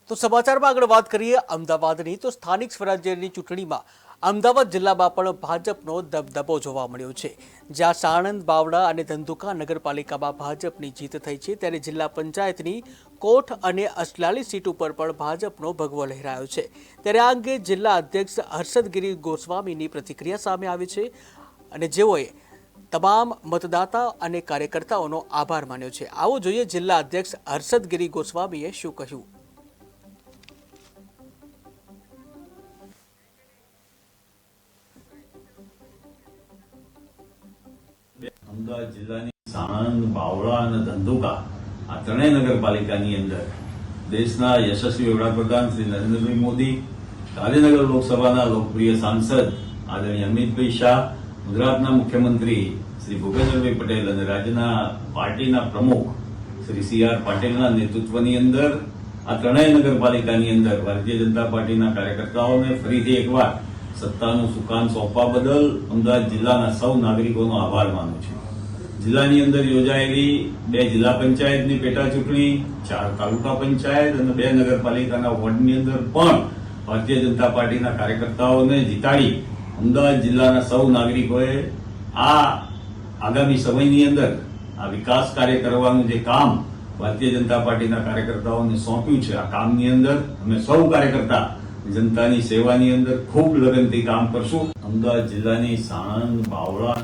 તો સમાચારમાં આગળ વાત કરીએ અમદાવાદની તો સ્થાનિક સ્વરાજ્યની ચૂંટણીમાં અમદાવાદ જિલ્લામાં પણ ભાજપનો દબદબો જોવા મળ્યો છે। જ્યાં સાણંદ, બાવળા અને ધંધુકા નગરપાલિકામાં ભાજપની જીત થઈ છે, ત્યારે જિલ્લા પંચાયતની કોઠ અને અસલાલી સીટ ઉપર પણ ભાજપનો ભગવો લહેરાયો છે। ત્યારે આ અંગે જિલ્લા અધ્યક્ષ હર્ષદગીરી ગોસ્વામીની પ્રતિક્રિયા સામે આવી છે અને જેઓએ તમામ મતદાતા અને કાર્યકર્તાઓનો આભાર માન્યો છે। આવો જોઈએ જિલ્લા અધ્યક્ષ હર્ષદગીરી ગોસ્વામીએ શું કહ્યું। અમદાવાદ જિલ્લાની સાણંદ, બાવળા અને ધંધુકા આ ત્રણેય નગરપાલિકાની અંદર દેશના યશસ્વી વડાપ્રધાન શ્રી નરેન્દ્રભાઈ મોદી, ગાંધીનગર લોકસભાના લોકપ્રિય સાંસદ આદરણીય અમિતભાઈ શાહ, ગુજરાતના મુખ્યમંત્રી શ્રી ભૂપેન્દ્રભાઈ પટેલ અને રાજ્યના પાર્ટીના પ્રમુખ શ્રી સી.આર. પાટીલના નેતૃત્વની અંદર આ ત્રણેય નગરપાલિકાની અંદર ભારતીય જનતા પાર્ટીના કાર્યકર્તાઓને ફરીથી એકવાર સત્તાનું સુકાન સોંપવા બદલ અમદાવાદ જિલ્લાના સૌ નાગરિકોનો આભાર માનું છું। જિલ્લાની અંદર યોજાયેલી 2 જિલ્લા પંચાયતની પેટા ચૂંટણી, 4 તાલુકા પંચાયત અને 2 નગરપાલિકાના વોર્ડની અંદર પણ ભારતીય જનતા પાર્ટીના કાર્યકર્તાઓને જીતાડી અમદાવાદ જિલ્લાના સૌ નાગરિકોએ આ આગામી સમયની અંદર આ વિકાસ કાર્ય કરવાનું જે કામ ભારતીય જનતા પાર્ટીના કાર્યકર્તાઓને સોંપ્યું છે, આ કામની અંદર અમે સૌ કાર્યકર્તા જનતાની સેવાની અંદર ખૂબ લગનથી કામ કરશું। અમદાવાદ જિલ્લાની સાણંદ, બાવળા